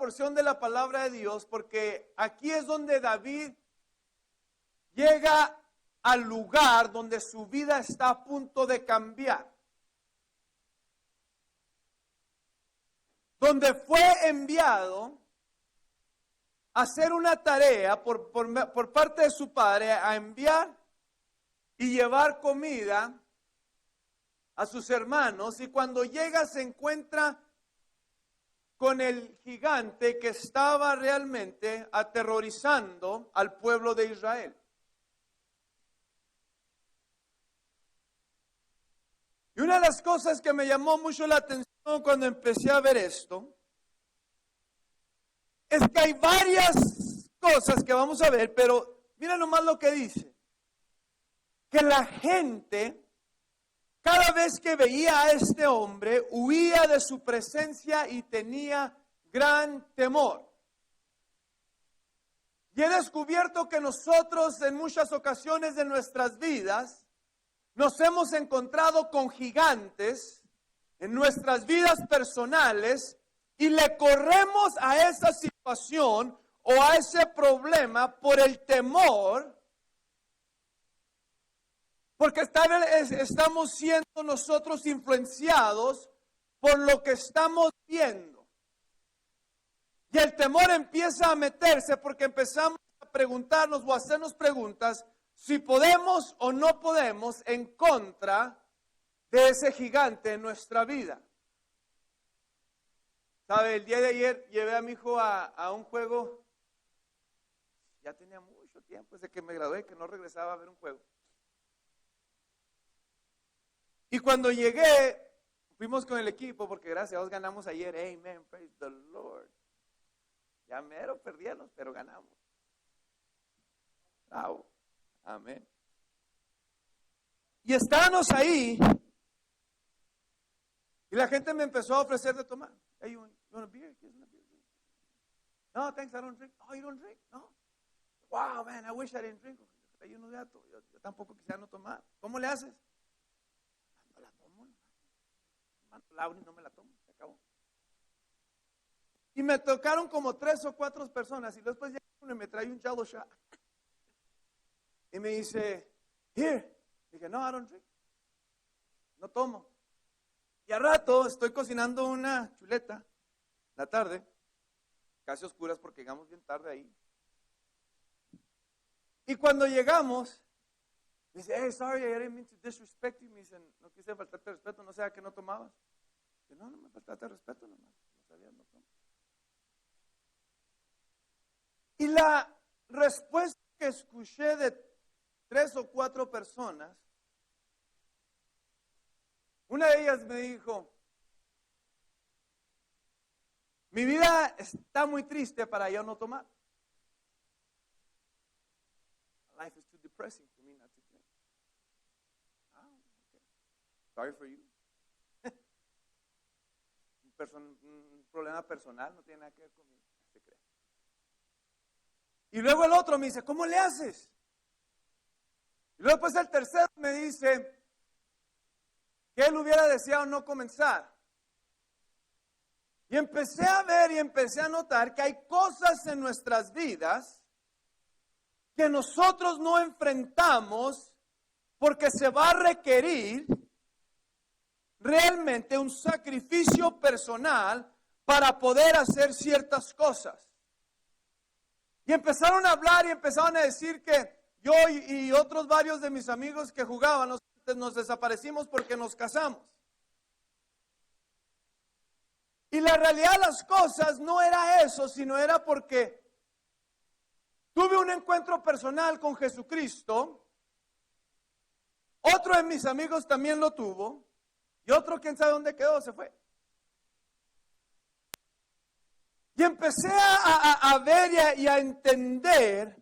porción de la palabra de Dios porque aquí es donde David llega al lugar donde su vida está a punto de cambiar. Donde fue enviado a hacer una tarea por parte de su padre, a enviar y llevar comida a sus hermanos. Y cuando llega se encuentra con el gigante que estaba realmente aterrorizando al pueblo de Israel. Y una de las cosas que me llamó mucho la atención cuando empecé a ver esto, es que hay varias cosas que vamos a ver, pero mira nomás lo que dice. Que la gente, cada vez que veía a este hombre, huía de su presencia y tenía gran temor. Y he descubierto que nosotros en muchas ocasiones de nuestras vidas nos hemos encontrado con gigantes en nuestras vidas personales y le corremos a esa situación o a ese problema por el temor, porque estamos siendo nosotros influenciados por lo que estamos viendo. Y el temor empieza a meterse porque empezamos a preguntarnos o a hacernos preguntas si podemos o no podemos en contra de ese gigante en nuestra vida. ¿Sabe? El día de ayer llevé a mi hijo a un juego. Ya tenía mucho tiempo desde que me gradué que no regresaba a ver un juego. Y cuando llegué, fuimos con el equipo porque gracias a Dios ganamos ayer. Amen, praise the Lord. Ya mero perdíamos, pero ganamos. Bravo. Amén. Y estábamos ahí y la gente me empezó a ofrecer de tomar. Hey, you want a beer? No, thanks, I don't drink. Oh, you don't drink? No. Wow, man, I wish I didn't drink. Yo tampoco quisiera no tomar. ¿Cómo le haces? No la tomo. No me la tomo, se acabó. Y me tocaron como 3 o 4 personas y después llega uno y me trae un Jello shot. Y me dice, here. Dije, no, I don't drink. No tomo. Y al rato estoy cocinando una chuleta, la tarde, casi oscuras porque llegamos bien tarde ahí. Y cuando llegamos, me dice, hey, sorry, I didn't mean to disrespect you. Me dicen, no quise faltarte respeto, no sé a qué no tomabas. Dije, no me faltaste respeto nomás, no sabía, no tomo. Y la respuesta que escuché de 3 o 4 personas, una de ellas me dijo, mi vida está muy triste para yo no tomar. Life is too depressing for me not to drink. Okay. Sorry for you. Un problema personal, no tiene nada que ver conmigo. Se cree. Y luego el otro me dice, ¿cómo le haces? Y luego pues el tercero me dice que él hubiera deseado no comenzar. Y empecé a ver y empecé a notar que hay cosas en nuestras vidas que nosotros no enfrentamos porque se va a requerir realmente un sacrificio personal para poder hacer ciertas cosas. Y empezaron a hablar y empezaron a decir que yo y otros varios de mis amigos que jugaban nos desaparecimos porque nos casamos. Y la realidad de las cosas no era eso, sino era porque tuve un encuentro personal con Jesucristo. Otro de mis amigos también lo tuvo. Y otro, quién sabe dónde quedó, se fue. Y empecé a ver y a entender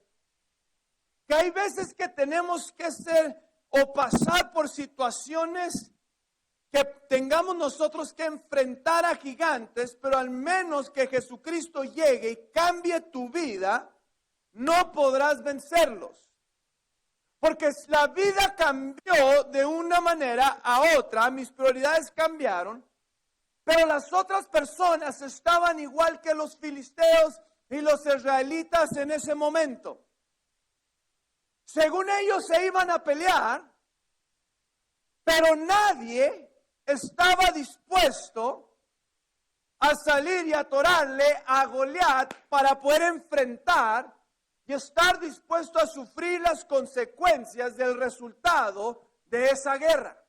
que hay veces que tenemos que ser o pasar por situaciones que tengamos nosotros que enfrentar a gigantes, pero al menos que Jesucristo llegue y cambie tu vida, no podrás vencerlos. Porque la vida cambió de una manera a otra, mis prioridades cambiaron, Pero las otras personas estaban igual que los filisteos y los israelitas en ese momento. Según ellos se iban a pelear, pero nadie estaba dispuesto a salir y atorarle a Goliat para poder enfrentar y estar dispuesto a sufrir las consecuencias del resultado de esa guerra.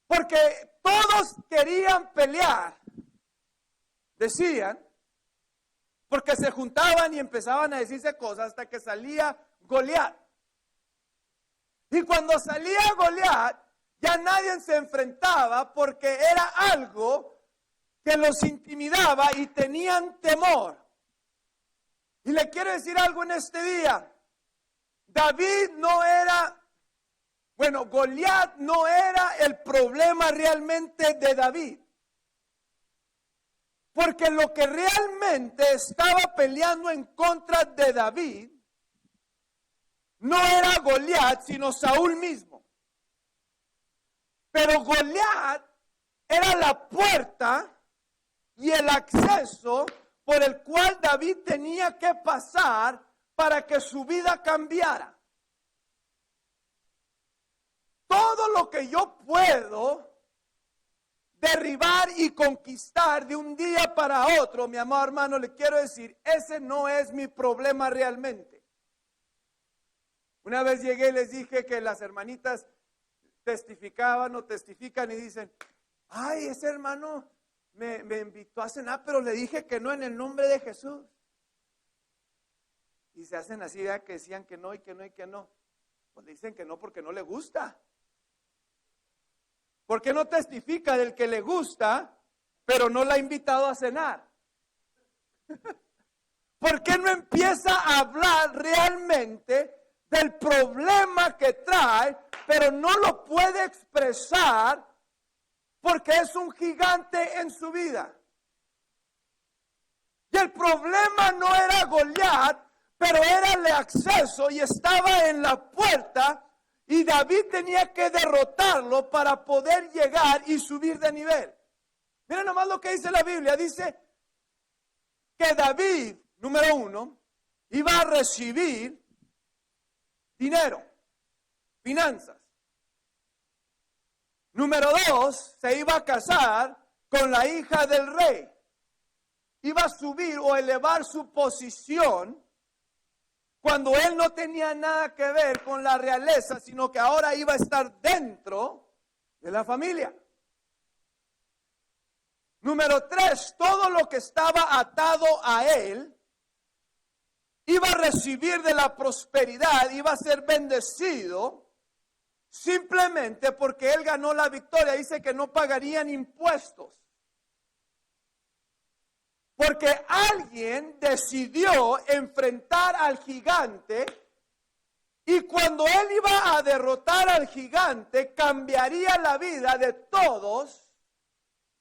Porque todos querían pelear, decían, porque se juntaban y empezaban a decirse cosas hasta que salía Goliat. Y cuando salía Goliat, ya nadie se enfrentaba porque era algo que los intimidaba y tenían temor. Y le quiero decir algo en este día. Goliat no era el problema realmente de David. Porque lo que realmente estaba peleando en contra de David no era Goliat, sino Saúl mismo. Pero Goliat era la puerta y el acceso por el cual David tenía que pasar para que su vida cambiara. Todo lo que yo puedo derribar y conquistar de un día para otro, mi amado hermano, le quiero decir, ese no es mi problema realmente. Una vez llegué y les dije que las hermanitas testificaban o testifican y dicen, ay, ese hermano me invitó a cenar, pero le dije que no en el nombre de Jesús. Y se hacen así, ¿verdad? Que decían que no y que no y que no. Pues le dicen que no porque no le gusta. ¿Por qué no testifica del que le gusta, pero no la ha invitado a cenar? ¿Por qué no empieza a hablar realmente del problema que trae, pero no lo puede expresar porque es un gigante en su vida? Y el problema no era Goliat, pero era el acceso y estaba en la puerta. Y David tenía que derrotarlo para poder llegar y subir de nivel. Miren nomás lo que dice la Biblia. Dice que David, número 1, iba a recibir dinero, finanzas. Número 2, se iba a casar con la hija del rey. Iba a subir o elevar su posición cuando él no tenía nada que ver con la realeza, sino que ahora iba a estar dentro de la familia. Número 3, todo lo que estaba atado a él iba a recibir de la prosperidad, iba a ser bendecido simplemente porque él ganó la victoria. Dice que no pagarían impuestos. Porque alguien decidió enfrentar al gigante y cuando él iba a derrotar al gigante, cambiaría la vida de todos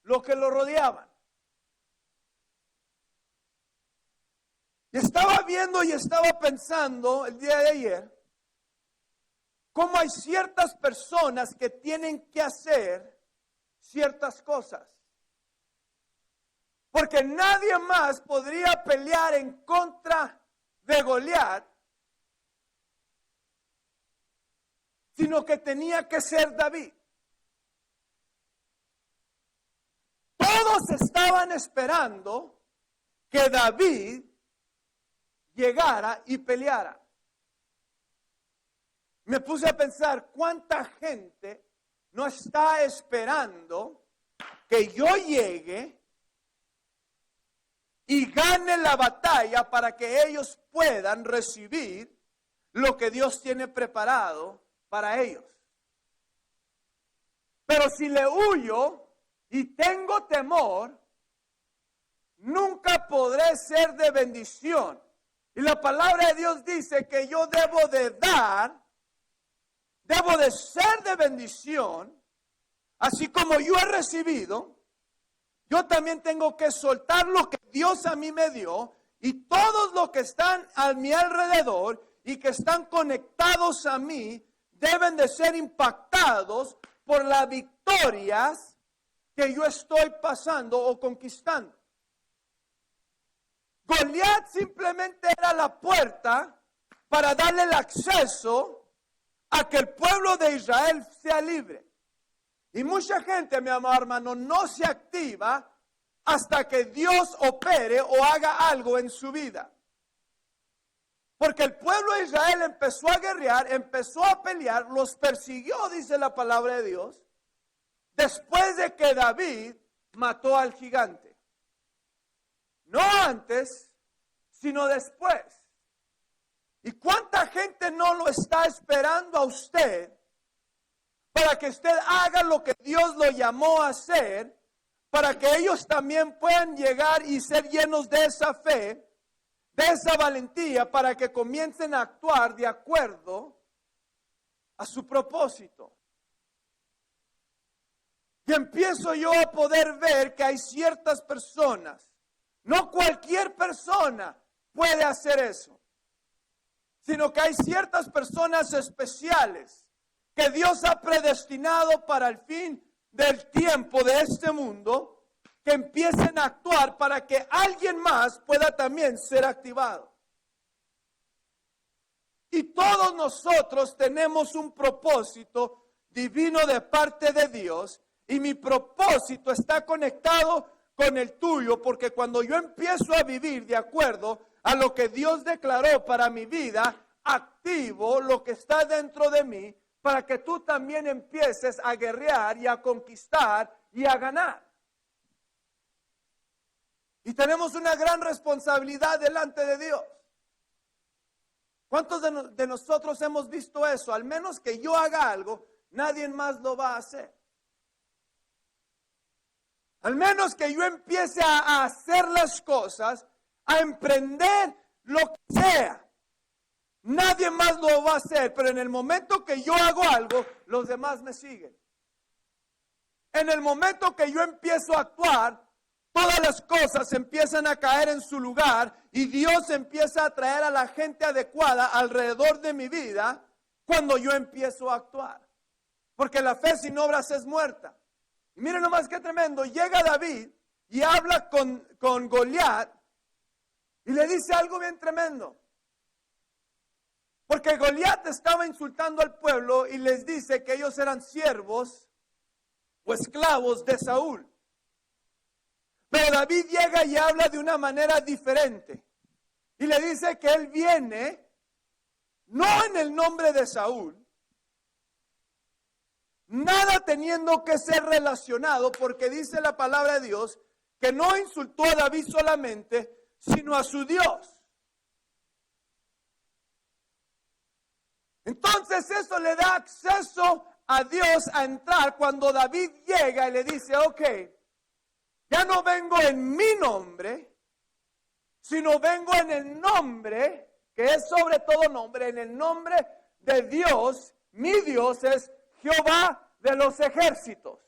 los que lo rodeaban. Y estaba viendo y estaba pensando el día de ayer cómo hay ciertas personas que tienen que hacer ciertas cosas. Porque nadie más podría pelear en contra de Goliat, sino que tenía que ser David. Todos estaban esperando que David llegara y peleara. Me puse a pensar cuánta gente no está esperando que yo llegue y gane la batalla para que ellos puedan recibir lo que Dios tiene preparado para ellos. Pero si le huyo y tengo temor, nunca podré ser de bendición. Y la palabra de Dios dice que yo debo de dar, debo de ser de bendición, así como yo he recibido. Yo también tengo que soltar lo que Dios a mí me dio y todos los que están a mi alrededor y que están conectados a mí deben de ser impactados por las victorias que yo estoy pasando o conquistando. Goliat simplemente era la puerta para darle el acceso a que el pueblo de Israel sea libre. Y mucha gente, mi amado hermano, no se activa hasta que Dios opere o haga algo en su vida. Porque el pueblo de Israel empezó a guerrear, empezó a pelear, los persiguió, dice la palabra de Dios, después de que David mató al gigante. No antes, sino después. ¿Y cuánta gente no lo está esperando a usted para que usted haga lo que Dios lo llamó a hacer, para que ellos también puedan llegar y ser llenos de esa fe, de esa valentía, para que comiencen a actuar de acuerdo a su propósito? Y empiezo yo a poder ver que hay ciertas personas, no cualquier persona puede hacer eso, sino que hay ciertas personas especiales que Dios ha predestinado para el fin del tiempo de este mundo, que empiecen a actuar para que alguien más pueda también ser activado. Y todos nosotros tenemos un propósito divino de parte de Dios, y mi propósito está conectado con el tuyo, porque cuando yo empiezo a vivir de acuerdo a lo que Dios declaró para mi vida, activo lo que está dentro de mí para que tú también empieces a guerrear y a conquistar y a ganar. Y tenemos una gran responsabilidad delante de Dios. ¿Cuántos de nosotros hemos visto eso? Al menos que yo haga algo, nadie más lo va a hacer. Al menos que yo empiece a hacer las cosas, a emprender lo que sea, nadie más lo va a hacer. Pero en el momento que yo hago algo, los demás me siguen. En el momento que yo empiezo a actuar, todas las cosas empiezan a caer en su lugar y Dios empieza a traer a la gente adecuada alrededor de mi vida cuando yo empiezo a actuar. Porque la fe sin obras es muerta. Y miren nomás qué tremendo. Llega David y habla con Goliat y le dice algo bien tremendo. Porque Goliat estaba insultando al pueblo y les dice que ellos eran siervos o esclavos de Saúl. Pero David llega y habla de una manera diferente. Y le dice que él viene no en el nombre de Saúl, nada teniendo que ser relacionado, porque dice la palabra de Dios que no insultó a David solamente, sino a su Dios. Entonces eso le da acceso a Dios a entrar cuando David llega y le dice, ok, ya no vengo en mi nombre, sino vengo en el nombre, que es sobre todo nombre, en el nombre de Dios. Mi Dios es Jehová de los ejércitos.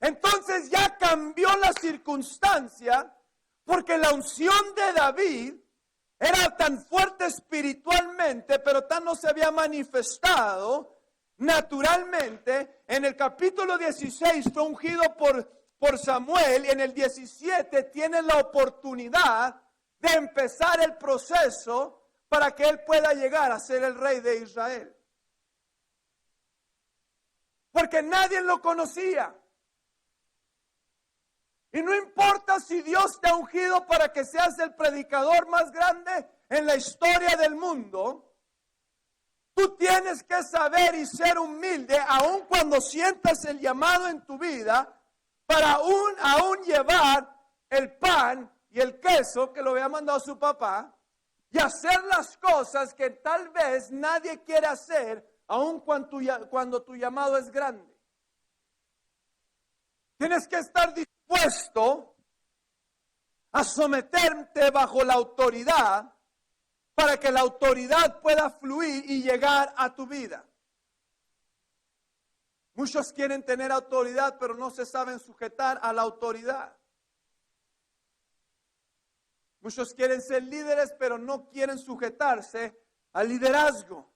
Entonces ya cambió la circunstancia, porque la unción de David era tan fuerte espiritualmente, pero tan no se había manifestado naturalmente. En el capítulo 16 fue ungido por Samuel, y en el 17 tiene la oportunidad de empezar el proceso para que él pueda llegar a ser el rey de Israel. Porque nadie lo conocía. Y no importa si Dios te ha ungido para que seas el predicador más grande en la historia del mundo, tú tienes que saber y ser humilde, aun cuando sientas el llamado en tu vida, para aún llevar el pan y el queso que lo había mandado su papá, y hacer las cosas que tal vez nadie quiere hacer, aun cuando tu llamado es grande. Tienes que estar dispuesto a someterte bajo la autoridad, para que la autoridad pueda fluir y llegar a tu vida. Muchos quieren tener autoridad, pero no se saben sujetar a la autoridad. Muchos quieren ser líderes, pero no quieren sujetarse al liderazgo.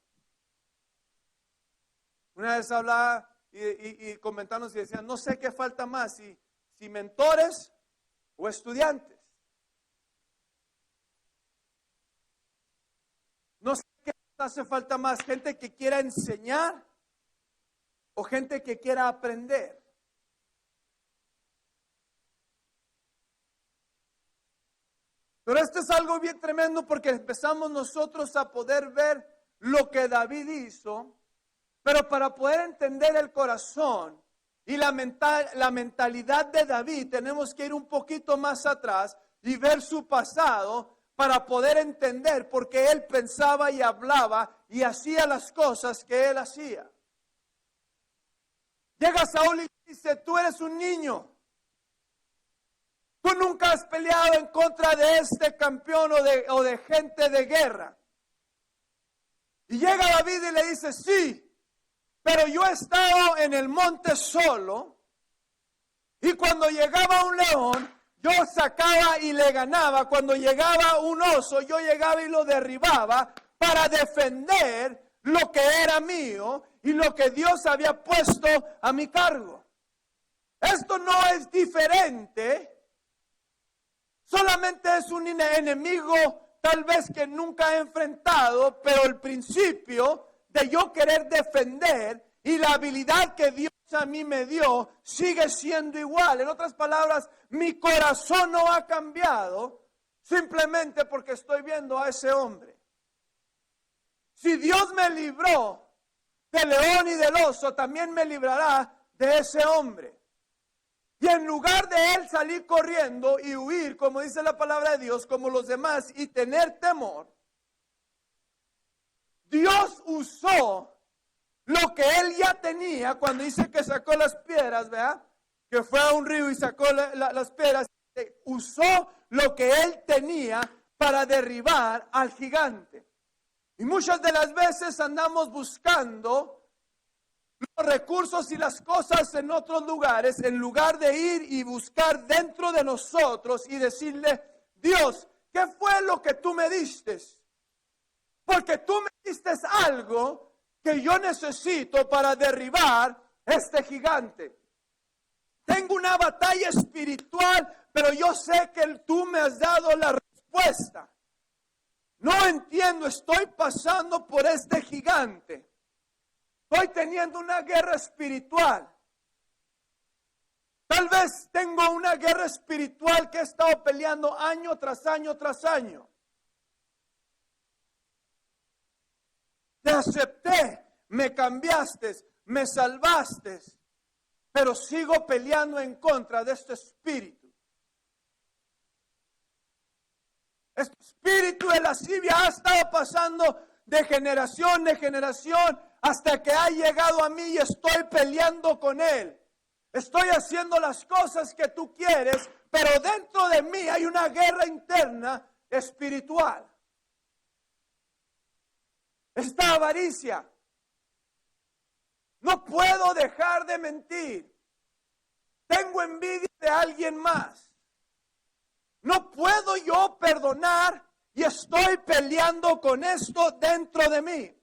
Una vez hablaba y comentando y decían, no sé qué falta más, si mentores o estudiantes. No sé qué hace falta más, gente que quiera enseñar o gente que quiera aprender. Pero esto es algo bien tremendo porque empezamos nosotros a poder ver lo que David hizo, pero para poder entender el corazón y la mentalidad de David tenemos que ir un poquito más atrás y ver su pasado para poder entender por qué él pensaba y hablaba y hacía las cosas que él hacía. Llega Saúl y dice, tú eres un niño. Tú nunca has peleado en contra de este campeón o de gente de guerra. Y llega David y le dice, sí, pero yo he estado en el monte solo. Y cuando llegaba un león, yo sacaba y le ganaba. Cuando llegaba un oso, yo llegaba y lo derribaba para defender lo que era mío y lo que Dios había puesto a mi cargo. Esto no es diferente. Solamente es un enemigo tal vez que nunca he enfrentado, pero el principio de yo querer defender y la habilidad que Dios a mí me dio sigue siendo igual. En otras palabras, mi corazón no ha cambiado simplemente porque estoy viendo a ese hombre. Si Dios me libró del león y del oso, también me librará de ese hombre. Y en lugar de él salir corriendo y huir, como dice la palabra de Dios, como los demás, y tener temor, Dios usó lo que él ya tenía cuando dice que sacó las piedras, ¿verdad? Que fue a un río y sacó las piedras. Usó lo que él tenía para derribar al gigante. Y muchas de las veces andamos buscando los recursos y las cosas en otros lugares, en lugar de ir y buscar dentro de nosotros y decirle, Dios, ¿qué fue lo que tú me diste? Porque tú me diste algo que yo necesito para derribar este gigante. Tengo una batalla espiritual, pero yo sé que tú me has dado la respuesta. No entiendo, estoy pasando por este gigante. Estoy teniendo una guerra espiritual. Tal vez tengo una guerra espiritual que he estado peleando año tras año tras año. Te acepté, me cambiaste, me salvaste, pero sigo peleando en contra de este espíritu. Este espíritu de lascivia ha estado pasando de generación hasta que ha llegado a mí y estoy peleando con él. Estoy haciendo las cosas que tú quieres, pero dentro de mí hay una guerra interna espiritual. Esta avaricia. No puedo dejar de mentir. Tengo envidia de alguien más. No puedo yo perdonar y estoy peleando con esto dentro de mí.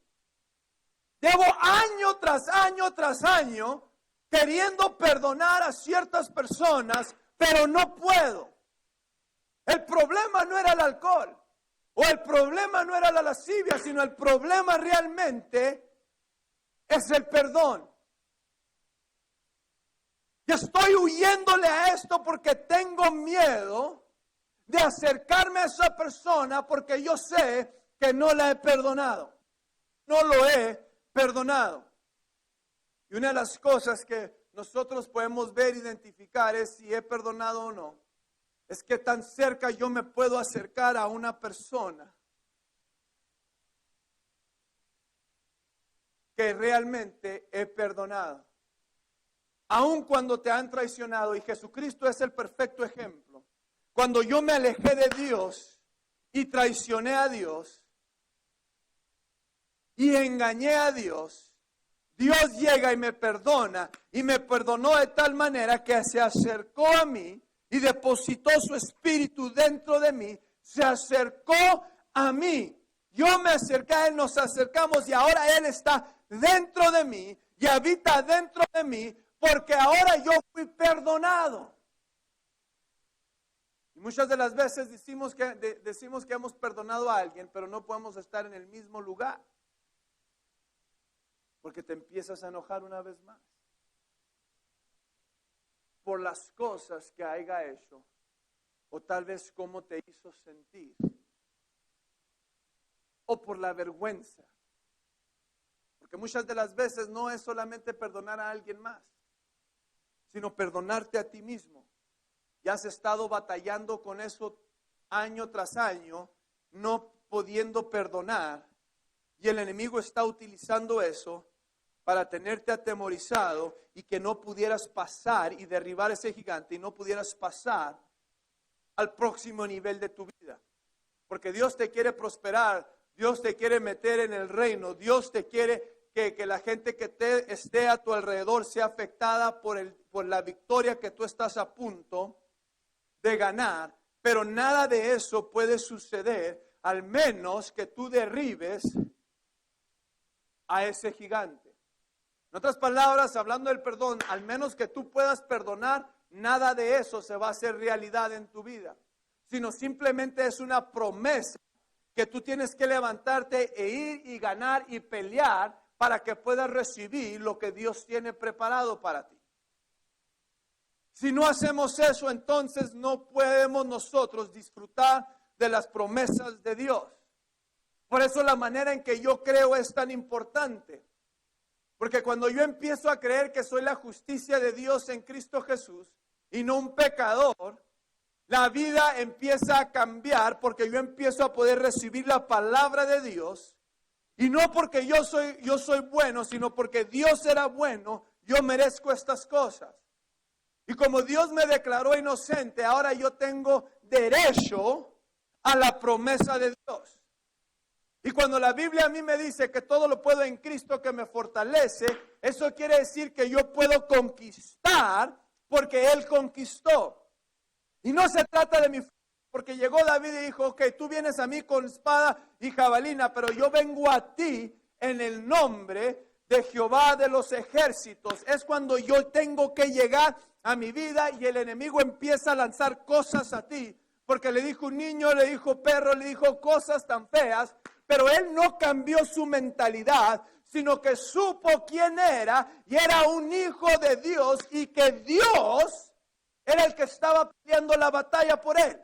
Llevo año tras año queriendo perdonar a ciertas personas, pero no puedo. El problema no era el alcohol, o el problema no era la lascivia, sino el problema realmente es el perdón. Y estoy huyéndole a esto porque tengo miedo de acercarme a esa persona porque yo sé que no la he perdonado. No lo he perdonado. Y una de las cosas que nosotros podemos ver, identificar es si he perdonado o no. Es que tan cerca yo me puedo acercar a una persona que realmente he perdonado. Aun cuando te han traicionado, y Jesucristo es el perfecto ejemplo. Cuando yo me alejé de Dios y traicioné a Dios y engañé a Dios, Dios llega y me perdona, y me perdonó de tal manera que se acercó a mí y depositó su espíritu dentro de mí, se acercó a mí. Yo me acerqué a Él, nos acercamos y ahora Él está dentro de mí y habita dentro de mí, porque ahora yo fui perdonado. Y muchas de las veces decimos que hemos perdonado a alguien, pero no podemos estar en el mismo lugar, porque te empiezas a enojar una vez más por las cosas que haya hecho, o tal vez cómo te hizo sentir, o por la vergüenza. Porque muchas de las veces no es solamente perdonar a alguien más, sino perdonarte a ti mismo. Y has estado batallando con eso año tras año, no pudiendo perdonar, y el enemigo está utilizando eso para tenerte atemorizado y que no pudieras pasar y derribar ese gigante y no pudieras pasar al próximo nivel de tu vida. Porque Dios te quiere prosperar, Dios te quiere meter en el reino, Dios te quiere que la gente que esté a tu alrededor sea afectada por la victoria que tú estás a punto de ganar, pero nada de eso puede suceder al menos que tú derribes a ese gigante. En otras palabras, hablando del perdón, al menos que tú puedas perdonar, nada de eso se va a hacer realidad en tu vida, sino simplemente es una promesa que tú tienes que levantarte e ir y ganar y pelear para que puedas recibir lo que Dios tiene preparado para ti. Si no hacemos eso, entonces no podemos nosotros disfrutar de las promesas de Dios. Por eso la manera en que yo creo es tan importante. Porque cuando yo empiezo a creer que soy la justicia de Dios en Cristo Jesús y no un pecador, la vida empieza a cambiar porque yo empiezo a poder recibir la palabra de Dios. Y no porque yo soy bueno, sino porque Dios era bueno, yo merezco estas cosas. Y como Dios me declaró inocente, ahora yo tengo derecho a la promesa de Dios. Y cuando la Biblia a mí me dice que todo lo puedo en Cristo que me fortalece, eso quiere decir que yo puedo conquistar porque Él conquistó. Y no se trata de mi fuerza, porque llegó David y dijo, ok, tú vienes a mí con espada y jabalina, pero yo vengo a ti en el nombre de Jehová de los ejércitos. Es cuando yo tengo que llegar a mi vida y el enemigo empieza a lanzar cosas a ti. Porque le dijo un niño, le dijo perro, le dijo cosas tan feas, pero él no cambió su mentalidad, sino que supo quién era y era un hijo de Dios y que Dios era el que estaba peleando la batalla por él.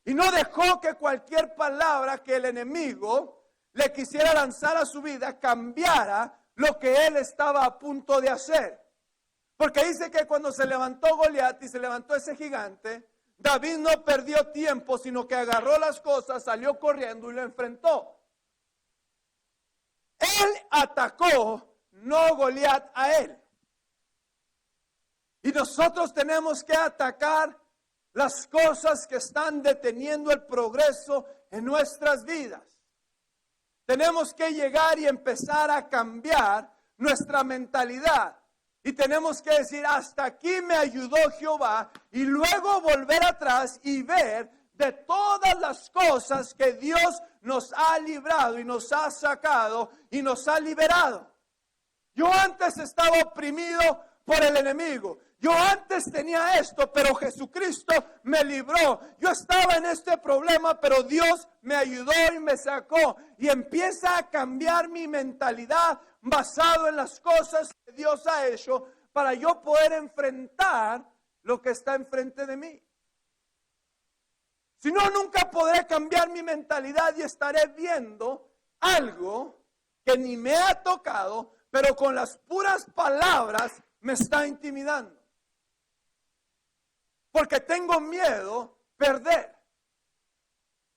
Y no dejó que cualquier palabra que el enemigo le quisiera lanzar a su vida cambiara lo que él estaba a punto de hacer. Porque dice que cuando se levantó Goliat y se levantó ese gigante, David no perdió tiempo, sino que agarró las cosas, salió corriendo y lo enfrentó. Él atacó, no Goliat a él. Y nosotros tenemos que atacar las cosas que están deteniendo el progreso en nuestras vidas. Tenemos que llegar y empezar a cambiar nuestra mentalidad. Y tenemos que decir, hasta aquí me ayudó Jehová, y luego volver atrás y ver de todas las cosas que Dios nos ha librado y nos ha sacado y nos ha liberado. Yo antes estaba oprimido por el enemigo. Yo antes tenía esto, pero Jesucristo me libró. Yo estaba en este problema, pero Dios me ayudó y me sacó. Y empieza a cambiar mi mentalidad basado en las cosas que Dios ha hecho para yo poder enfrentar lo que está enfrente de mí. Si no, nunca podré cambiar mi mentalidad y estaré viendo algo que ni me ha tocado, pero con las puras palabras me está intimidando. Porque tengo miedo perder.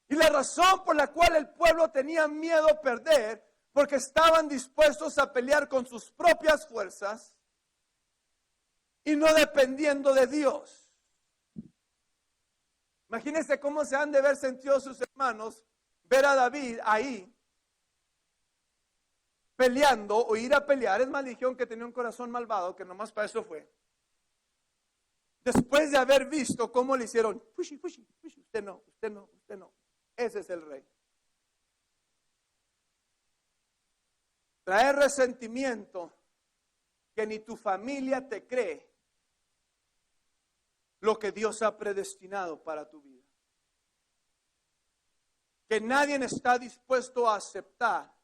Y la razón por la cual el pueblo tenía miedo perder, porque estaban dispuestos a pelear con sus propias fuerzas y no dependiendo de Dios. Imagínense cómo se han de haber sentido sus hermanos ver a David ahí peleando o ir a pelear. Es más, dijeron que tenía un corazón malvado, que nomás para eso fue. Después de haber visto cómo le hicieron, pushy, usted no. Ese es el rey. Traer resentimiento que ni tu familia te cree lo que Dios ha predestinado para tu vida. Que nadie está dispuesto a aceptar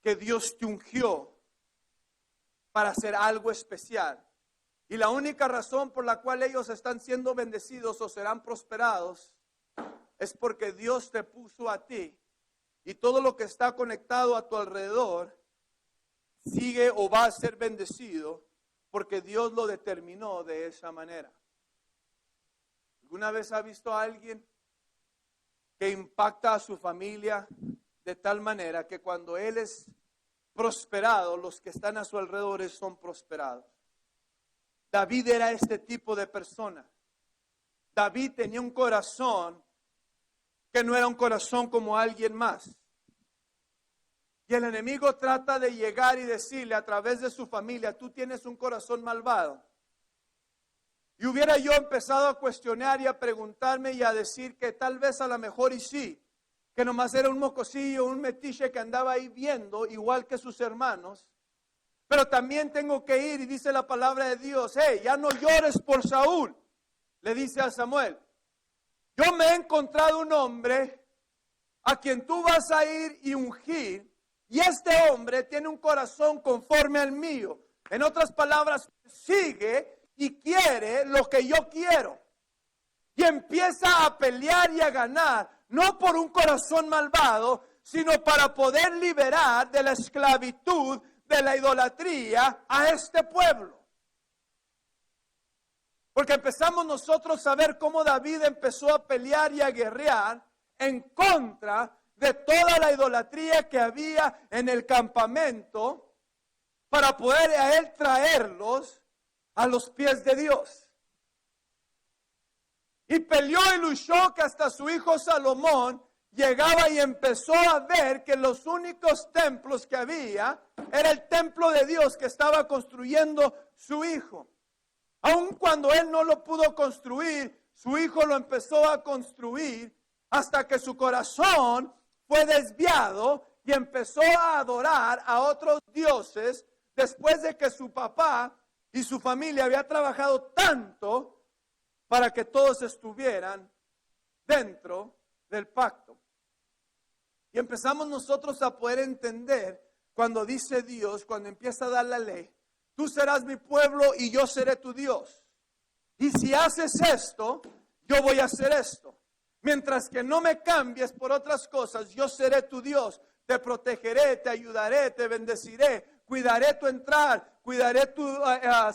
que Dios te ungió para hacer algo especial. Y la única razón por la cual ellos están siendo bendecidos o serán prosperados es porque Dios te puso a ti. Y todo lo que está conectado a tu alrededor sigue o va a ser bendecido porque Dios lo determinó de esa manera. ¿Alguna vez ha visto a alguien que impacta a su familia de tal manera que cuando él es prosperado, los que están a su alrededor son prosperados? David era este tipo de persona. David tenía un corazón que no era un corazón como alguien más. Y el enemigo trata de llegar y decirle a través de su familia, tú tienes un corazón malvado. Y hubiera yo empezado a cuestionar y a preguntarme y a decir que tal vez a lo mejor y sí, que nomás era un mocosillo, un metiche que andaba ahí viendo, igual que sus hermanos. Pero también tengo que ir y dice la palabra de Dios, hey, ya no llores por Saúl, le dice a Samuel. Yo me he encontrado un hombre a quien tú vas a ir y ungir, y este hombre tiene un corazón conforme al mío. En otras palabras, sigue y quiere lo que yo quiero. Y empieza a pelear y a ganar, no por un corazón malvado, sino para poder liberar de la esclavitud, de la idolatría a este pueblo. Porque empezamos nosotros a ver cómo David empezó a pelear y a guerrear en contra de toda la idolatría que había en el campamento para poder a él traerlos a los pies de Dios. Y peleó y luchó que hasta su hijo Salomón llegaba y empezó a ver que los únicos templos que había era el templo de Dios que estaba construyendo su hijo. Aun cuando él no lo pudo construir, su hijo lo empezó a construir hasta que su corazón fue desviado y empezó a adorar a otros dioses después de que su papá y su familia había trabajado tanto para que todos estuvieran dentro del pacto. Y empezamos nosotros a poder entender cuando dice Dios, cuando empieza a dar la ley, tú serás mi pueblo y yo seré tu Dios. Y si haces esto, yo voy a hacer esto. Mientras que no me cambies por otras cosas, yo seré tu Dios. Te protegeré, te ayudaré, te bendeciré, cuidaré tu entrar, cuidaré tu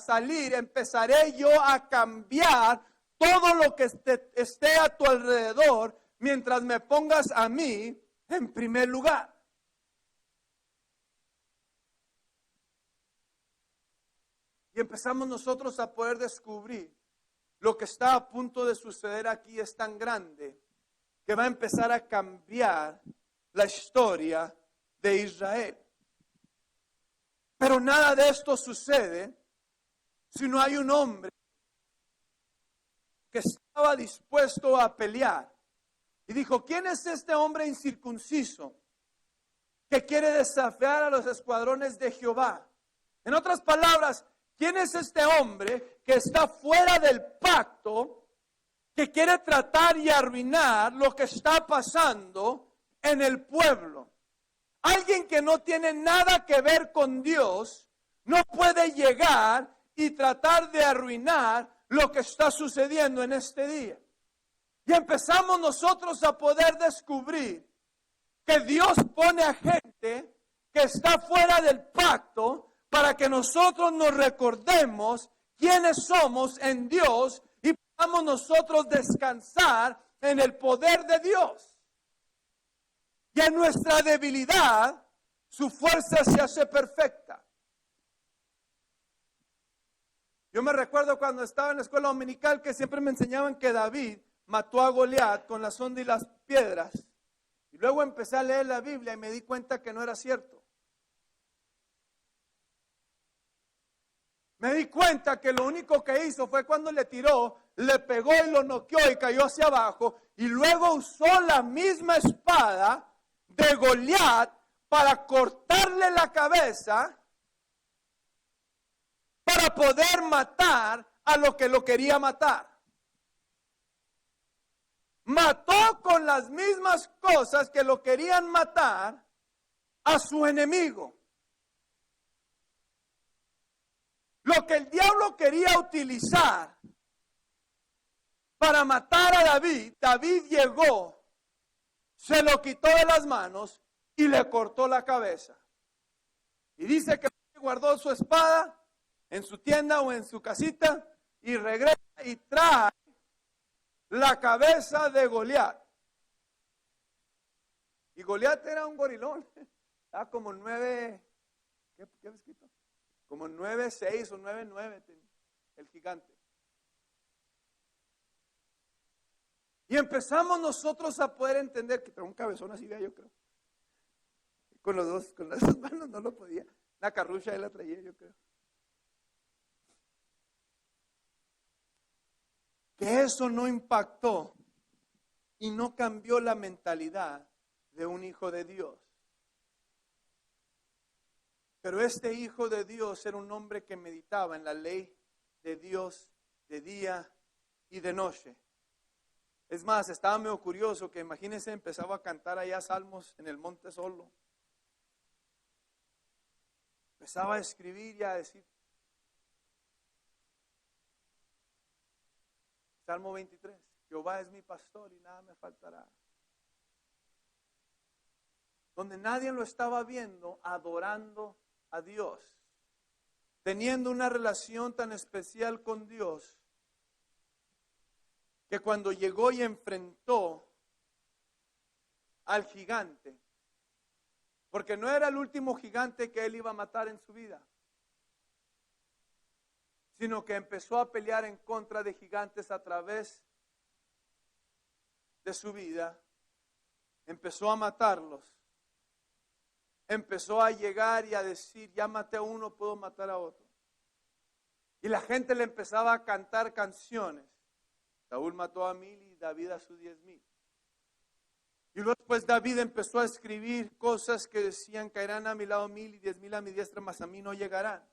salir. Empezaré yo a cambiar todo lo que esté a tu alrededor mientras me pongas a mí en primer lugar. Y empezamos nosotros a poder descubrir lo que está a punto de suceder aquí es tan grande que va a empezar a cambiar la historia de Israel. Pero nada de esto sucede si no hay un hombre que estaba dispuesto a pelear. Y dijo, ¿quién es este hombre incircunciso que quiere desafiar a los escuadrones de Jehová? En otras palabras, ¿quién es este hombre que está fuera del pacto, que quiere tratar y arruinar lo que está pasando en el pueblo? Alguien que no tiene nada que ver con Dios no puede llegar y tratar de arruinar lo que está sucediendo en este día. Y empezamos nosotros a poder descubrir que Dios pone a gente que está fuera del pacto para que nosotros nos recordemos quiénes somos en Dios y podamos nosotros descansar en el poder de Dios. Y en nuestra debilidad, su fuerza se hace perfecta. Yo me recuerdo cuando estaba en la escuela dominical que siempre me enseñaban que David mató a Goliat con la sonda y las piedras. Y luego empecé a leer la Biblia y me di cuenta que no era cierto. Me di cuenta que lo único que hizo fue cuando le tiró, le pegó y lo noqueó y cayó hacia abajo. Y luego usó la misma espada de Goliat para cortarle la cabeza para poder matar a lo que lo quería matar. Mató con las mismas cosas que lo querían matar a su enemigo. Lo que el diablo quería utilizar para matar a David, David llegó, se lo quitó de las manos y le cortó la cabeza. Y dice que guardó su espada en su tienda o en su casita y regresa y trae la cabeza de Goliat. Y Goliat era un gorilón, estaba como 9, ¿qué había escrito? Como 9'6" o 9'9", el gigante. Y empezamos nosotros a poder entender que, pero un cabezón así vea, yo creo. Con las dos manos no lo podía. La carrucha él la traía, yo creo. Que eso no impactó y no cambió la mentalidad de un hijo de Dios. Pero este hijo de Dios era un hombre que meditaba en la ley de Dios de día y de noche. Es más, estaba medio curioso que imagínense, empezaba a cantar allá salmos en el monte solo. Empezaba a escribir y a decir. Salmo 23, Jehová es mi pastor y nada me faltará. Donde nadie lo estaba viendo, adorando a Dios, teniendo una relación tan especial con Dios, que cuando llegó y enfrentó al gigante, porque no era el último gigante que él iba a matar en su vida, sino que empezó a pelear en contra de gigantes a través de su vida, empezó a matarlos, empezó a llegar y a decir, ya maté a uno, puedo matar a otro. Y la gente le empezaba a cantar canciones. Saúl mató a 1000 y David a sus 10,000. Y luego después David empezó a escribir cosas que decían, caerán a mi lado 1000 y 10,000 a mi diestra, mas a mí no llegarán.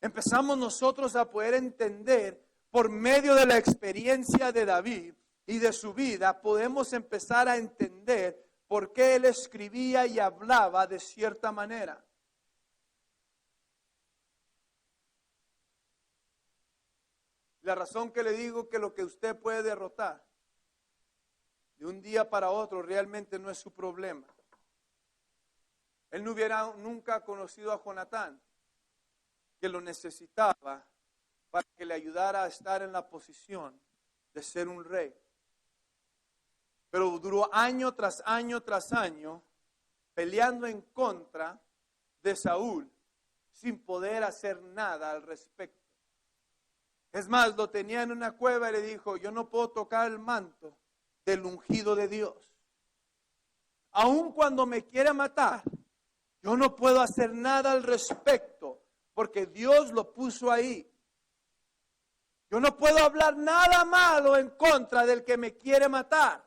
Empezamos nosotros a poder entender por medio de la experiencia de David y de su vida, podemos empezar a entender por qué él escribía y hablaba de cierta manera. La razón que le digo que lo que usted puede derrotar de un día para otro realmente no es su problema. Él no hubiera nunca conocido a Jonatán, que lo necesitaba para que le ayudara a estar en la posición de ser un rey. Pero duró año tras año tras año peleando en contra de Saúl sin poder hacer nada al respecto. Es más, lo tenía en una cueva y le dijo, yo no puedo tocar el manto del ungido de Dios. Aun cuando me quiere matar, yo no puedo hacer nada al respecto. Porque Dios lo puso ahí. Yo no puedo hablar nada malo en contra del que me quiere matar,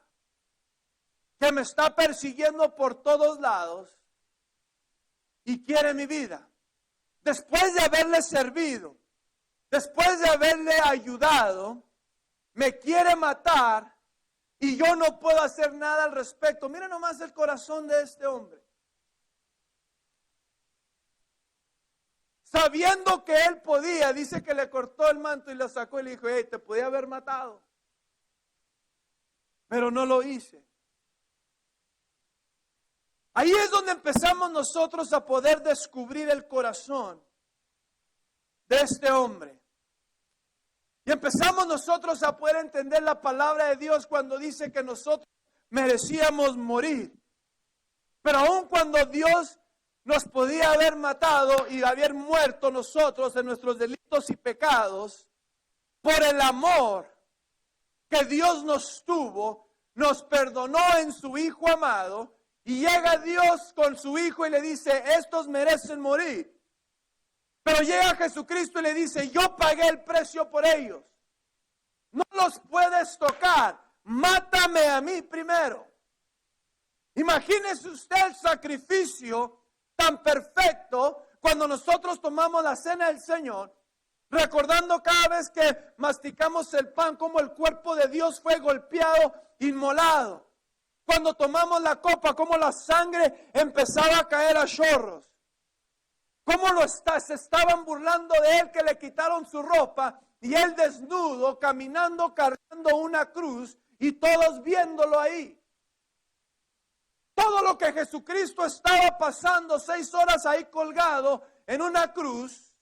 que me está persiguiendo por todos lados y quiere mi vida. Después de haberle servido, después de haberle ayudado, me quiere matar y yo no puedo hacer nada al respecto. Miren nomás el corazón de este hombre. Sabiendo que él podía, dice que le cortó el manto y lo sacó y le dijo, hey, te podía haber matado. Pero no lo hice. Ahí es donde empezamos nosotros a poder descubrir el corazón de este hombre. Y empezamos nosotros a poder entender la palabra de Dios cuando dice que nosotros merecíamos morir. Pero aun cuando Dios nos podía haber matado y haber muerto nosotros en nuestros delitos y pecados, por el amor que Dios nos tuvo, nos perdonó en su Hijo amado, y llega Dios con su Hijo y le dice, estos merecen morir. Pero llega Jesucristo y le dice, yo pagué el precio por ellos. No los puedes tocar, mátame a mí primero. Imagínese usted el sacrificio tan perfecto cuando nosotros tomamos la cena del Señor recordando cada vez que masticamos el pan como el cuerpo de Dios fue golpeado, inmolado. Cuando tomamos la copa, como la sangre empezaba a caer a chorros. Cómo se estaban burlando de él, que le quitaron su ropa y él desnudo, caminando, cargando una cruz y todos viéndolo ahí. Todo lo que Jesucristo estaba pasando 6 horas ahí colgado en una cruz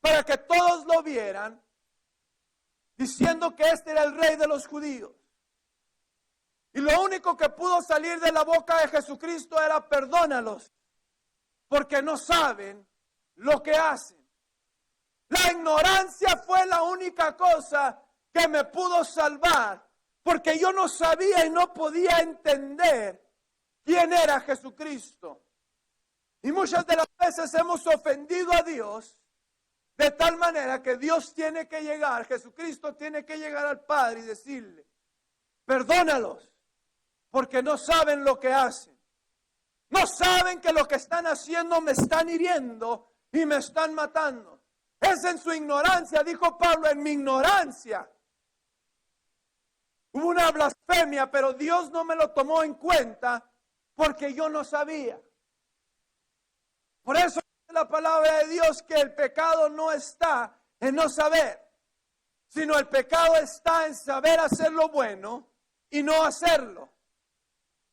para que todos lo vieran, diciendo que este era el rey de los judíos. Y lo único que pudo salir de la boca de Jesucristo era perdónalos, porque no saben lo que hacen. La ignorancia fue la única cosa que me pudo salvar, porque yo no sabía y no podía entender quién era Jesucristo. Y muchas de las veces hemos ofendido a Dios de tal manera que Dios tiene que llegar, Jesucristo tiene que llegar al Padre y decirle, perdónalos, porque no saben lo que hacen. No saben que lo que están haciendo me están hiriendo y me están matando. Es en su ignorancia, dijo Pablo, en mi ignorancia. Hubo una blasfemia, pero Dios no me lo tomó en cuenta porque yo no sabía. Por eso dice la palabra de Dios que el pecado no está en no saber, sino el pecado está en saber hacer lo bueno y no hacerlo.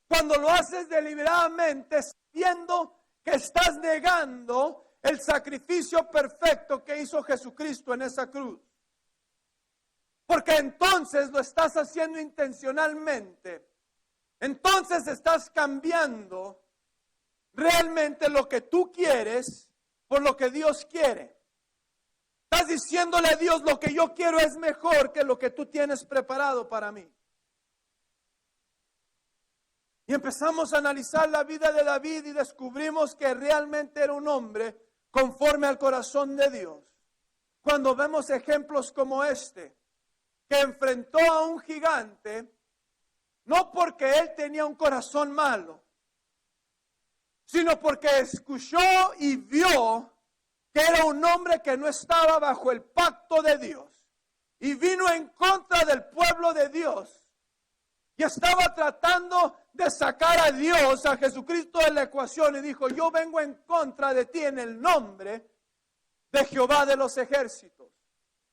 Cuando lo haces deliberadamente, sabiendo que estás negando el sacrificio perfecto que hizo Jesucristo en esa cruz. Porque entonces lo estás haciendo intencionalmente. Entonces estás cambiando realmente lo que tú quieres por lo que Dios quiere. Estás diciéndole a Dios, lo que yo quiero es mejor que lo que tú tienes preparado para mí. Y empezamos a analizar la vida de David y descubrimos que realmente era un hombre conforme al corazón de Dios. Cuando vemos ejemplos como este, que enfrentó a un gigante, no porque él tenía un corazón malo, sino porque escuchó y vio que era un hombre que no estaba bajo el pacto de Dios y vino en contra del pueblo de Dios. Y estaba tratando de sacar a Dios, a Jesucristo de la ecuación, y dijo, yo vengo en contra de ti en el nombre de Jehová de los ejércitos.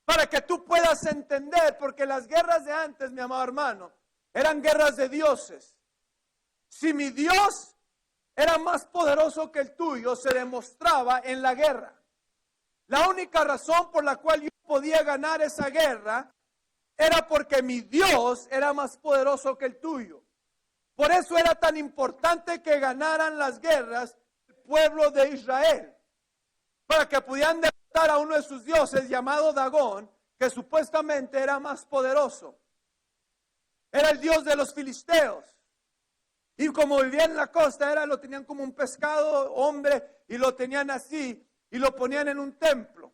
Para que tú puedas entender, porque las guerras de antes, mi amado hermano, eran guerras de dioses. Si mi Dios era más poderoso que el tuyo, se demostraba en la guerra. La única razón por la cual yo podía ganar esa guerra era porque mi Dios era más poderoso que el tuyo. Por eso era tan importante que ganaran las guerras el pueblo de Israel. Para que pudieran derrotar a uno de sus dioses llamado Dagón, que supuestamente era más poderoso. Era el dios de los filisteos. Y como vivía en la costa, lo tenían como un pescado, hombre, y lo tenían así, y lo ponían en un templo.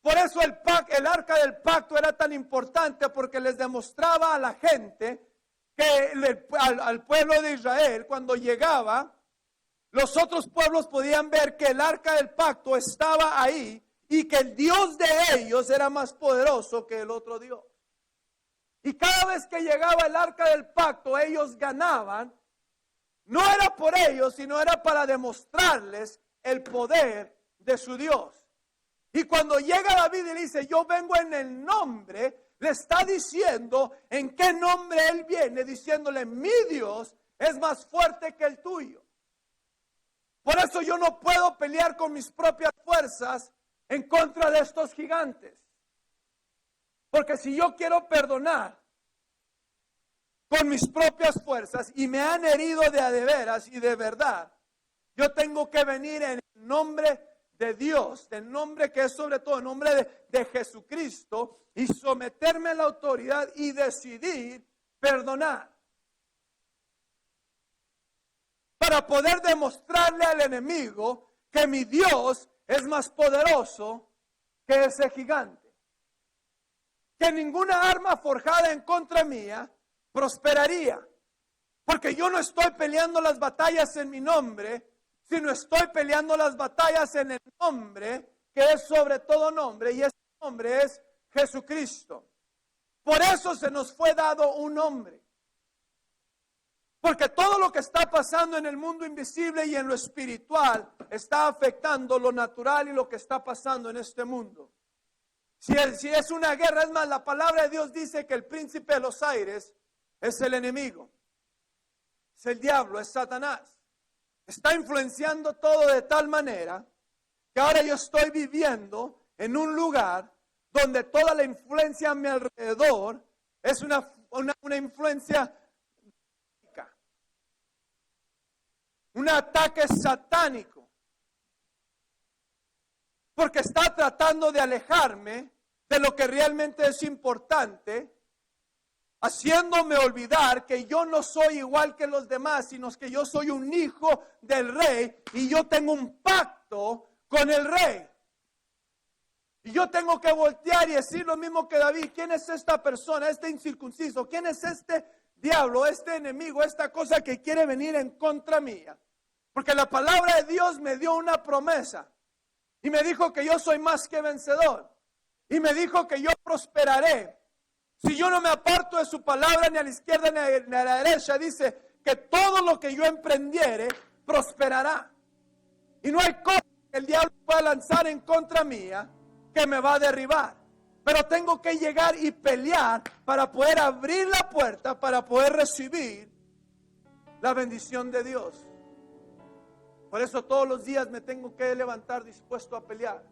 Por eso el arca del pacto era tan importante, porque les demostraba a la gente que al pueblo de Israel, cuando llegaba, los otros pueblos podían ver que el arca del pacto estaba ahí y que el Dios de ellos era más poderoso que el otro Dios. Y cada vez que llegaba el arca del pacto, ellos ganaban. No era por ellos, sino era para demostrarles el poder de su Dios. Y cuando llega David y le dice, yo vengo en el nombre, le está diciendo en qué nombre él viene, diciéndole, mi Dios es más fuerte que el tuyo. Por eso yo no puedo pelear con mis propias fuerzas en contra de estos gigantes. Porque si yo quiero perdonar con mis propias fuerzas y me han herido de a de veras y de verdad, yo tengo que venir en el nombre de Dios, del nombre que es sobre todo el nombre de Jesucristo, y someterme a la autoridad y decidir perdonar. Para poder demostrarle al enemigo que mi Dios es más poderoso que ese gigante. Que ninguna arma forjada en contra mía prosperaría. Porque yo no estoy peleando las batallas en mi nombre, sino estoy peleando las batallas en el nombre que es sobre todo nombre, y ese nombre es Jesucristo. Por eso se nos fue dado un nombre. Porque todo lo que está pasando en el mundo invisible y en lo espiritual está afectando lo natural y lo que está pasando en este mundo. Si es una guerra, es más, la palabra de Dios dice que el príncipe de los aires es el enemigo. Es el diablo, es Satanás. Está influenciando todo de tal manera que ahora yo estoy viviendo en un lugar donde toda la influencia a mi alrededor es una influencia, un ataque satánico, porque está tratando de alejarme de lo que realmente es importante, haciéndome olvidar que yo no soy igual que los demás, sino que yo soy un hijo del rey y yo tengo un pacto con el rey. Y yo tengo que voltear y decir lo mismo que David: ¿quién es esta persona, este incircunciso? ¿Quién es este diablo, este enemigo, esta cosa que quiere venir en contra mía? Porque la palabra de Dios me dio una promesa y me dijo que yo soy más que vencedor. Y me dijo que yo prosperaré. Si yo no me aparto de su palabra ni a la izquierda ni a la derecha, dice que todo lo que yo emprendiere prosperará. Y no hay cosa que el diablo pueda lanzar en contra mía que me va a derribar. Pero tengo que llegar y pelear para poder abrir la puerta, para poder recibir la bendición de Dios. Por eso todos los días me tengo que levantar dispuesto a pelear.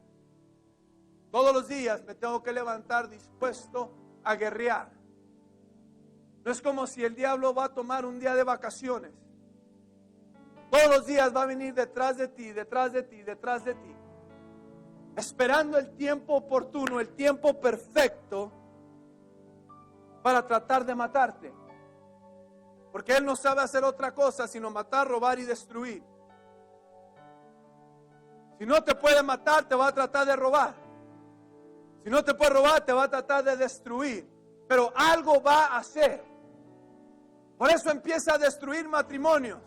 Todos los días me tengo que levantar dispuesto a guerrear. No es como si el diablo va a tomar un día de vacaciones. Todos los días va a venir detrás de ti, detrás de ti, detrás de ti, esperando el tiempo oportuno, el tiempo perfecto para tratar de matarte. Porque él no sabe hacer otra cosa sino matar, robar y destruir. Si no te puede matar, te va a tratar de robar. Si no te puede robar, te va a tratar de destruir. Pero algo va a hacer. Por eso empieza a destruir matrimonios.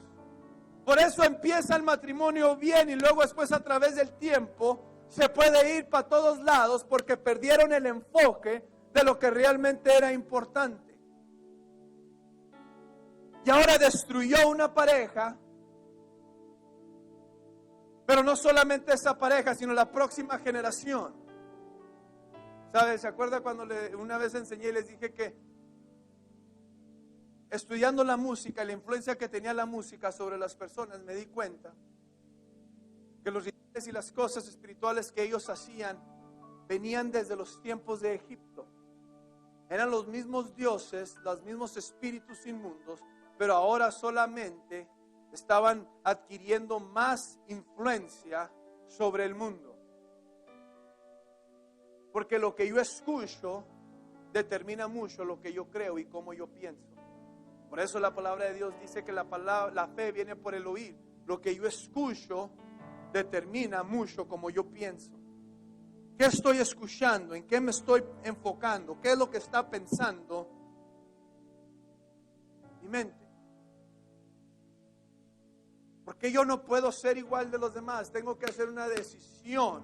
Por eso empieza el matrimonio bien y luego después a través del tiempo se puede ir para todos lados porque perdieron el enfoque de lo que realmente era importante. Y ahora destruyó una pareja. Pero no solamente esa pareja, sino la próxima generación. ¿Sabes? ¿Se acuerda cuando una vez enseñé y les dije que estudiando la música, la influencia que tenía la música sobre las personas, me di cuenta que los rituales y las cosas espirituales que ellos hacían venían desde los tiempos de Egipto? Eran los mismos dioses, los mismos espíritus inmundos, pero ahora solamente estaban adquiriendo más influencia sobre el mundo. Porque lo que yo escucho determina mucho lo que yo creo y cómo yo pienso. Por eso la palabra de Dios dice que la fe viene por el oír. Lo que yo escucho determina mucho cómo yo pienso. ¿Qué estoy escuchando? ¿En qué me estoy enfocando? ¿Qué es lo que está pensando mi mente? Porque yo no puedo ser igual de los demás. Tengo que hacer una decisión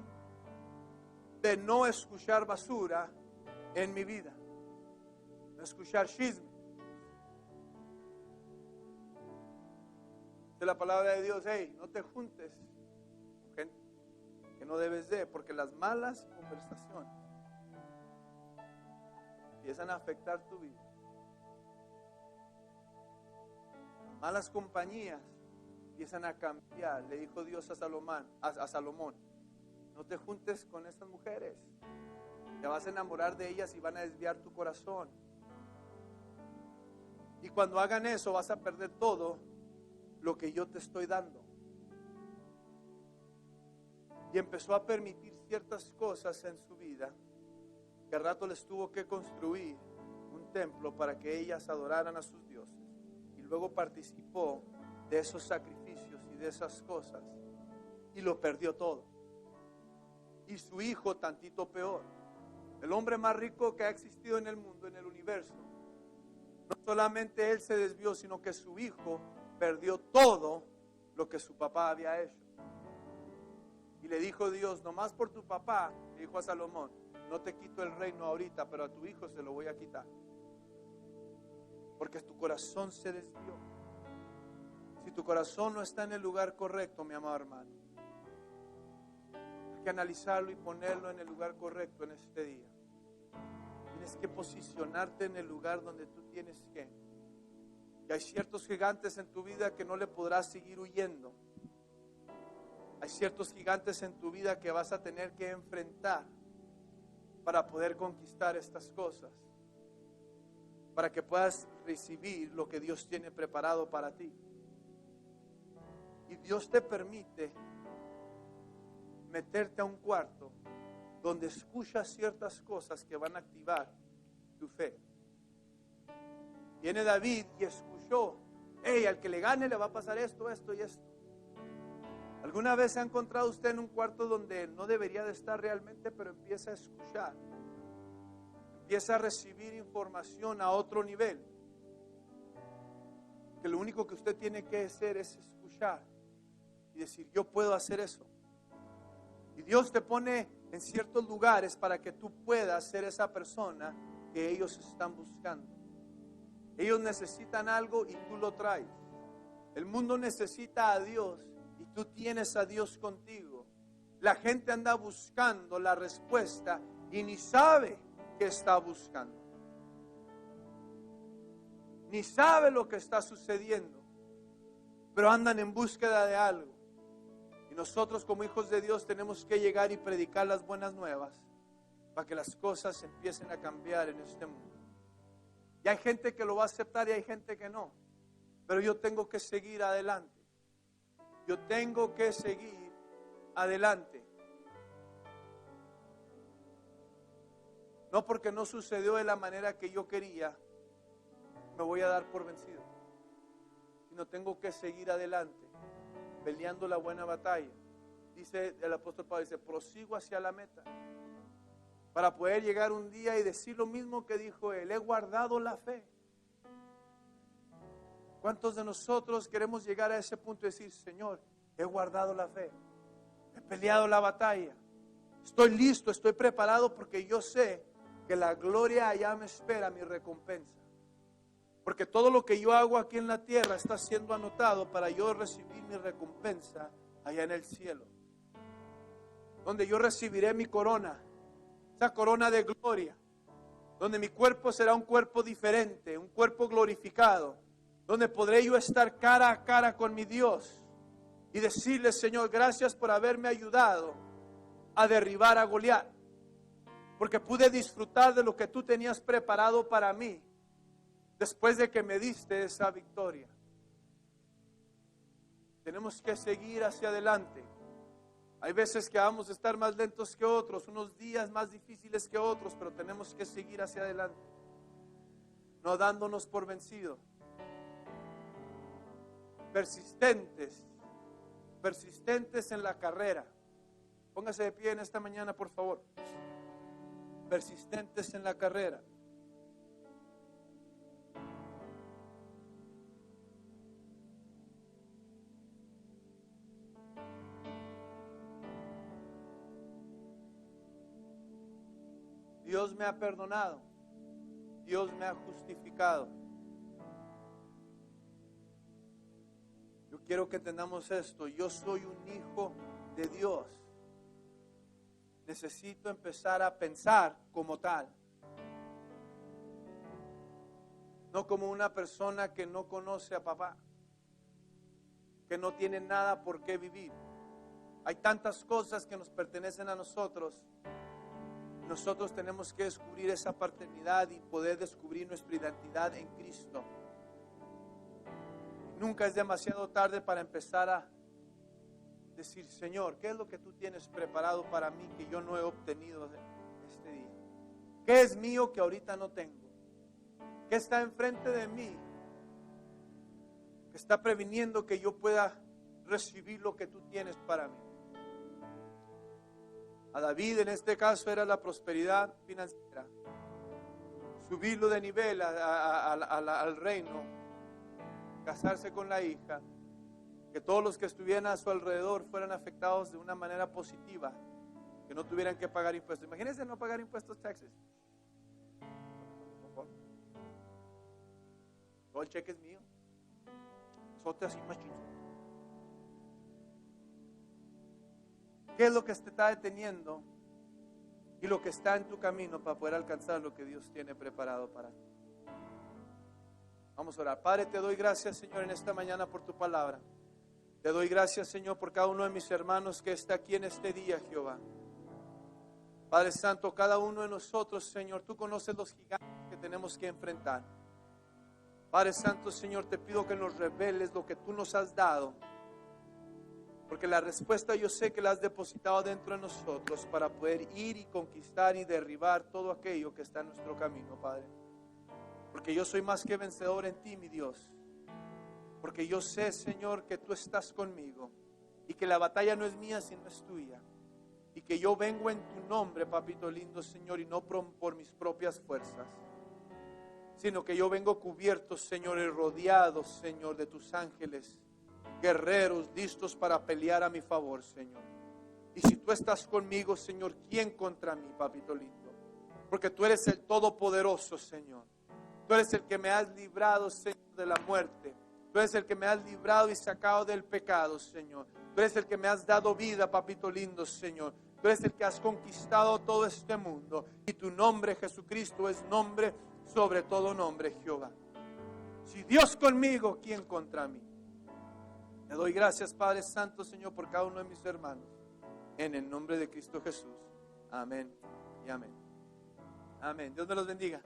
de no escuchar basura en mi vida, no escuchar chisme. De la palabra de Dios: hey, no te juntes con gente que no debes de, porque las malas conversaciones empiezan a afectar tu vida. Las malas compañías empiezan a cambiar. Le dijo Dios a Salomón: no te juntes con estas mujeres, te vas a enamorar de ellas y van a desviar tu corazón. Y cuando hagan eso vas a perder todo lo que yo te estoy dando. Y empezó a permitir ciertas cosas en su vida, que al rato les tuvo que construir un templo para que ellas adoraran a sus dioses. Y luego participó de esos sacrificios y de esas cosas y lo perdió todo. Y su hijo tantito peor. El hombre más rico que ha existido en el mundo, en el universo. No solamente él se desvió, sino que su hijo perdió todo lo que su papá había hecho. Y le dijo Dios: nomás por tu papá, le dijo a Salomón, no te quito el reino ahorita, pero a tu hijo se lo voy a quitar. Porque tu corazón se desvió. Si tu corazón no está en el lugar correcto, mi amado hermano, hay que analizarlo y ponerlo en el lugar correcto en este día. Tienes que posicionarte en el lugar donde tú tienes que. Y hay ciertos gigantes en tu vida que no le podrás seguir huyendo. Hay ciertos gigantes en tu vida que vas a tener que enfrentar para poder conquistar estas cosas, para que puedas recibir lo que Dios tiene preparado para ti. Y Dios te permite meterte a un cuarto donde escuchas ciertas cosas que van a activar tu fe. Viene David y escuchó, hey, al que le gane le va a pasar esto, esto y esto. ¿Alguna vez se ha encontrado usted en un cuarto donde no debería de estar realmente, pero empieza a escuchar? Empieza a recibir información a otro nivel. Que lo único que usted tiene que hacer es escuchar y decir, yo puedo hacer eso. Y Dios te pone en ciertos lugares para que tú puedas ser esa persona que ellos están buscando. Ellos necesitan algo y tú lo traes. El mundo necesita a Dios y tú tienes a Dios contigo. La gente anda buscando la respuesta y ni sabe qué está buscando. Ni sabe lo que está sucediendo, pero andan en búsqueda de algo. Y nosotros como hijos de Dios tenemos que llegar y predicar las buenas nuevas para que las cosas empiecen a cambiar en este mundo. Y hay gente que lo va a aceptar y hay gente que no. Pero yo tengo que seguir adelante. Yo tengo que seguir adelante. No porque no sucedió de la manera que yo quería, me voy a dar por vencido. Sino tengo que seguir adelante, peleando la buena batalla. Dice el apóstol Pablo, dice, prosigo hacia la meta. Para poder llegar un día y decir lo mismo que dijo él, he guardado la fe. ¿Cuántos de nosotros queremos llegar a ese punto y decir, Señor, he guardado la fe, he peleado la batalla, estoy listo, estoy preparado porque yo sé que la gloria allá me espera, mi recompensa? Porque todo lo que yo hago aquí en la tierra está siendo anotado para yo recibir mi recompensa allá en el cielo, donde yo recibiré mi corona, esa corona de gloria, donde mi cuerpo será un cuerpo diferente, un cuerpo glorificado, donde podré yo estar cara a cara con mi Dios y decirle, Señor, gracias por haberme ayudado a derribar a Goliat, porque pude disfrutar de lo que tú tenías preparado para mí después de que me diste esa victoria. Tenemos que seguir hacia adelante. Hay veces que vamos a estar más lentos que otros, unos días más difíciles que otros, pero tenemos que seguir hacia adelante, no dándonos por vencidos. Persistentes en la carrera. Póngase de pie en esta mañana, por favor. Persistentes en la carrera. Dios me ha perdonado. Dios me ha justificado. Yo quiero que entendamos esto. Yo soy un hijo de Dios. Necesito empezar a pensar como tal. No como una persona que no conoce a papá, que no tiene nada por qué vivir. Hay tantas cosas que nos pertenecen a nosotros. Nosotros tenemos que descubrir esa paternidad y poder descubrir nuestra identidad en Cristo. Nunca es demasiado tarde para empezar a decir, Señor, ¿qué es lo que tú tienes preparado para mí que yo no he obtenido este día? ¿Qué es mío que ahorita no tengo? ¿Qué está enfrente de mí que está previniendo que yo pueda recibir lo que tú tienes para mí? A David en este caso era la prosperidad financiera, subirlo de nivel al reino, casarse con la hija, que todos los que estuvieran a su alrededor fueran afectados de una manera positiva. que no tuvieran que pagar impuestos. Imagínense no pagar impuestos, taxes. Todo el cheque es mío. Sote así más chido. ¿Qué es lo que te está deteniendo y lo que está en tu camino para poder alcanzar lo que Dios tiene preparado para ti? Vamos a orar. Padre, te doy gracias, Señor, en esta mañana por tu palabra. Te doy gracias, Señor, por cada uno de mis hermanos que está aquí en este día, Jehová. Padre Santo, cada uno de nosotros, Señor, tú conoces los gigantes que tenemos que enfrentar. Padre Santo, Señor, te pido que nos reveles lo que tú nos has dado, porque la respuesta yo sé que la has depositado dentro de nosotros para poder ir y conquistar y derribar todo aquello que está en nuestro camino, Padre. Porque yo soy más que vencedor en ti, mi Dios. Porque yo sé, Señor, que tú estás conmigo y que la batalla no es mía, sino es tuya. Y que yo vengo en tu nombre, papito lindo, Señor, y no por mis propias fuerzas, sino que yo vengo cubierto, Señor, y rodeado, Señor, de tus ángeles, guerreros listos para pelear a mi favor, Señor. Y si tú estás conmigo, Señor, ¿quién contra mí, papito lindo? Porque tú eres el todopoderoso, Señor. Tú eres el que me has librado, Señor, de la muerte. Tú eres el que me has librado y sacado del pecado, Señor. Tú eres el que me has dado vida, papito lindo, Señor. Tú eres el que has conquistado todo este mundo. Y tu nombre, Jesucristo, es nombre sobre todo nombre, Jehová. Si Dios conmigo, ¿quién contra mí? Te doy gracias, Padre Santo, Señor, por cada uno de mis hermanos. En el nombre de Cristo Jesús. Amén y amén. Amén. Dios me los bendiga.